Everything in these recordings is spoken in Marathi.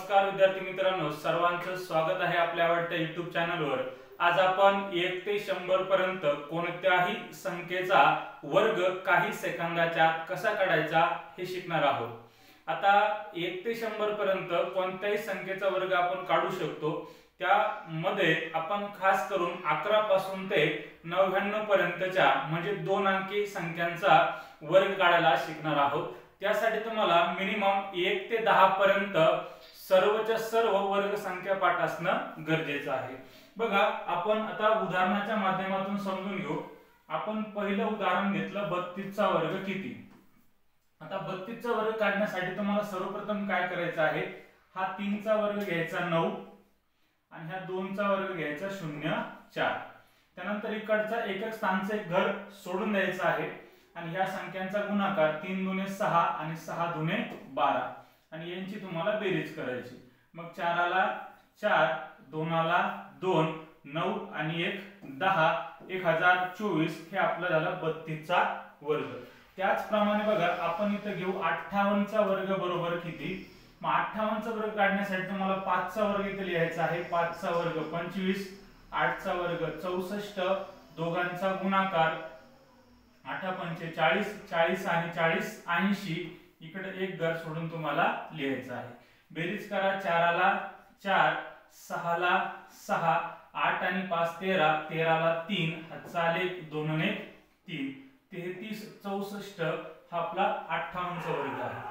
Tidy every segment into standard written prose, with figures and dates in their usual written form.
नमस्कार विद्यार्थी मित्रांनो, सर्वांचं स्वागत आहे आपल्या आवडत्या YouTube चॅनलवर। आज आपण 1 ते 100 पर्यंत कोणत्याही संख्येचा वर्ग काही सेकंदाच्या आत कसा काढायचा हे शिकणार आहोत। आता 1 ते 100 पर्यंत कोणत्याही संख्येचा वर्ग आपण काढू शकतो। त्यामध्ये आपण खास करून 11 पासून ते 99 पर्यंतच्या म्हणजे 2 अंकी संख्यांचा वर्ग काढायला शिकणार आहोत। त्यासाठी तुम्हाला मिनिमम 1 ते 10 पर्यंत सर्वच्या सर्व वर्ग संख्या पाठ असणं गरजेचं आहे। बघा, आपण आता उदाहरणाच्या माध्यमातून समजून घेऊ। आपण पहिलं उदाहरण घेतलं 32 चा वर्ग किती। आता 32 चा वर्ग काढण्यासाठी तुम्हाला सर्वप्रथम काय करायचं आहे, हा 3 चा वर्ग घ्यायचा 9 आणि ह्या 2 चा वर्ग घ्यायचा 0 4। त्यानंतर इकडचा एकक स्थानचे घर सोडून द्यायचं आहे आणि या संख्यांचा गुणाकार 3 दुने 6 आणि 6 दुने 12 आणि यांची तुम्हाला बेरीज करायची। मग 4 ला 4, 2 ला 2, 9 आणि 1 10, 1024 हे आपलं झालं 32 चा वर्ग। त्याचप्रमाणे बघा, आपण इथं घेऊ 58 चा वर्ग बरोबर किती। मग 58 चा वर्ग काढण्यासाठी तुम्हाला 5 चा वर्ग इथे लिहायचा आहे। 5 चा वर्ग 25, 8 चा वर्ग 64, दोघांचा गुणाकार 8 पंचे 40, 40 आणि 40 80, इकडे एक घर सोडून तुम्हाला लिहायचं आहे। बेरीज करा, 4 ला 4, 6 ला 6, 8 आणि 5 13, 13 ला 3, हातचा आलेख 2 ने 3, 33 64 हा आपला 58 चा वर्ग आहे।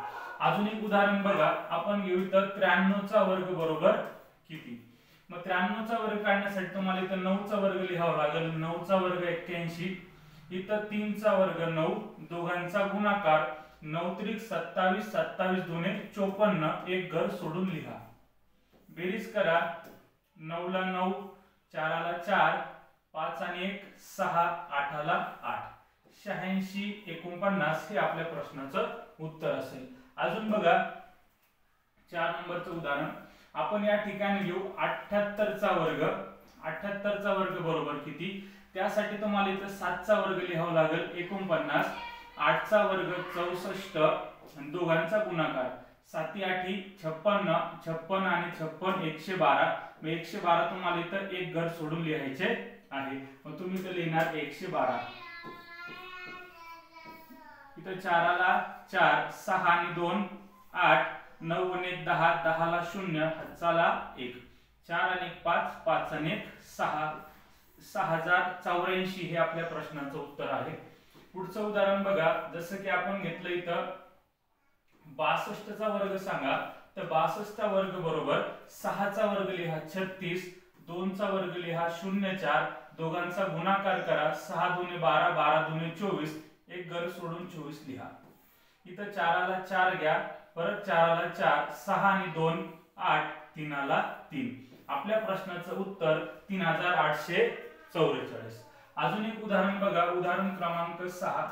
अजून एक उदाहरण बघा, आपण घेऊ इथं 93 चा वर्ग बरोबर किती। मग 93 चा वर्ग काढण्यासाठी तुम्हाला इथं 9 चा वर्ग लिहावा लागेल। 9 चा वर्ग 81, इथं 3 चा वर्ग 9, दोघांचा गुणाकार 9 त्रिक 27, 27 दुने 54, एक घर सोडून लिहा। बेरीज करा, 9 ला 9, 4 ला 4, 5 आणि 1 6, 8 ला 8, 86 49 हे आपल्या प्रश्नाचं उत्तर असेल। अजून बघा 4 नंबरचं उदाहरण, आपण या ठिकाणी घेऊ 78 चा वर्ग। 78 चा वर्ग बरोबर किती। त्यासाठी तुम्हाला इथं 7 चा वर्ग लिहावा लागेल 49, 8 चा वर्ग 64 आणि दोघांचा गुणाकार 7 8 56, 56 आणि 56 112। मग 112 तुम्हाला इथं एक घर सोडून लिहायचे आहे। मग तुम्ही इथं लिहिणार 112। इथं 4 ला 4, 6 आणि 2 8, 9 आणि 1 10, 10 ला 0, हातचा ला 1, 4 आणि 1 5, 5 आणि 1 6, 6084 हे आपल्या प्रश्नाचं उत्तर आहे। पुढचं उदाहरण बघा, जसं की आपण घेतलं इथं 62 चा वर्ग सांगा, तर 62 चा वर्ग बरोबर 6 चा वर्ग लिहा 36, 2 चा वर्ग लिहा 0 4, दोघांचा गुणाकार करा 6 दुने 12, 12 दुने 24, एक घर सोडून 24 लिहा। इथं 4 ला 4 घ्या, परत 4 ला 4, 6 आणि 2 8, 3 ला 3, आपल्या प्रश्नाचं उत्तर 3844। अजून एक उदाहरण बघा, उदाहरण क्रमांक 6,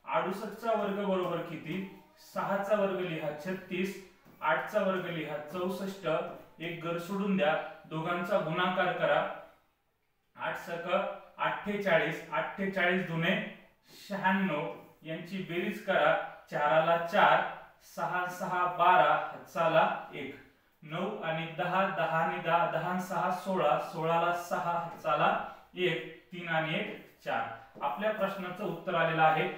68 चा वर्ग बरोबर किती। 6 चा वर्ग लिहा 36, 8 चा वर्ग लिहा 64, एक घर सोडून द्या, दोघांचा गुणाकार करा 8 सक 48, 48 दुने 96, यांची बेरीज करा, 4 ला 4, 6 6 12, हातचा ला 1, 9 आणि 10, 10 आणि 10, 10 आणि 6 16, 16 ला 6, हातचा ला 1, 3 आणि 1 4, आपल्या प्रश्नाचं उत्तर आलेलं आहे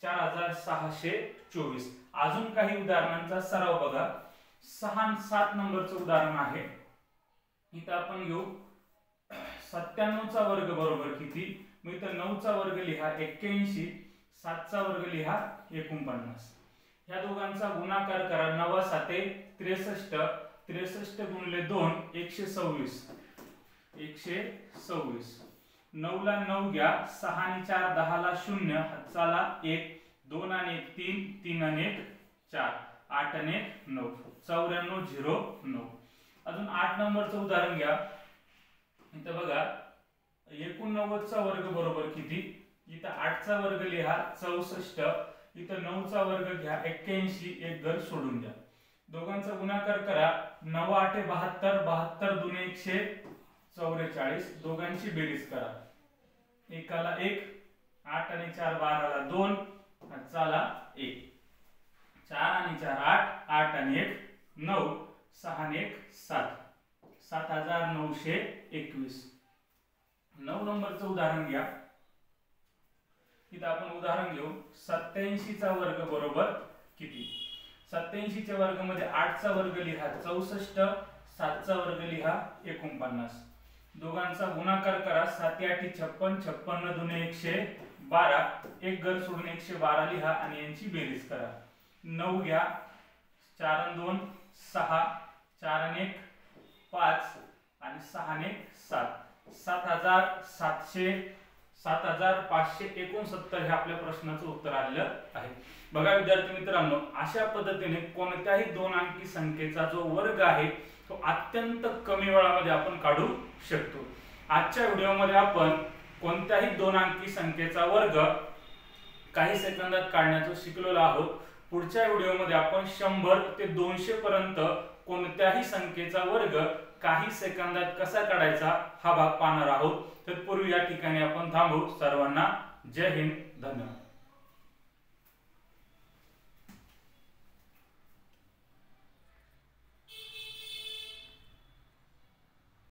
4624। अजून काही उदाहरणांचा सराव बघा। 6 आणि 7 नंबरचं उदाहरण आहे। इथं आपण घेऊ 97 चा वर्ग बरोबर किती। मग इथं 9 चा वर्ग लिहा 81, 7 चा वर्ग लिहा 49, ह्या दोघांचा गुणाकार करा 9 7 63, 63 गुणिले 2 126, 126, 9 ला 9 घ्या, 6 आणि 4 10 ला 0, हातचा ला 1, 2 आणि 1 3, 3 आणि 1 4, 8 आणि 1 9, 9409। अजून 8 नंबरचं उदाहरण घ्या। इथं बघा 89 चा वर्ग बरोबर किती। इथं 8 चा वर्ग लिहा 64, इथं 9 चा वर्ग घ्या 81, एक घर सोडून द्या, दोघांचा गुणाकार करा 9 8 72, 72 दुने 144, दोघांची बेरीज करा, एकाला 1, 8 आणि 4 12 ला 2, हातचा ला 1, 4 आणि 4 8, 8 आणि 1 9, 6 आणि 1 7, 7921. 9 नंबरचं उदाहरण घ्या. इथं आपण उदाहरण घेऊ 87 चा वर्ग बरोबर किती. 87 च्या वर्गामध्ये 8 चा वर्ग लिहा 64, 7 चा वर्ग लिहा 49. दोघांचा गुणाकार करा. 7 8 56, 56 दुने 112, एक घर सोडून 112 लिहा आणि यांची बेरीज करा. 9 घ्या, 4 आणि 2 6, 4 आणि 1 5 आणि 6 आणि 1 7, 7569 हे आपल्या प्रश्नाचं उत्तर आलेलं आहे. बघा विद्यार्थी मित्रांनो, अशा पद्धतीने कोणत्याही दोन अंकी संख्येचा जो वर्ग आहे तो अत्यंत कमी वेळामध्ये आपण काढू शकतो. आजच्या व्हिडिओमध्ये आपण कोणत्याही दोन अंकी संख्येचा वर्ग काही सेकंदात काढण्याचं शिकलेलो आहोत. पुढच्या व्हिडिओमध्ये आपण 100 ते 200 पर्यंत कोणत्याही संख्येचा वर्ग काही सेकंदात कसा काढायचा हा भाग पाहणार आहोत. तत्पूर्वी या ठिकाणी आपण थांबू. सर्वांना जय हिंद, धन्यवाद.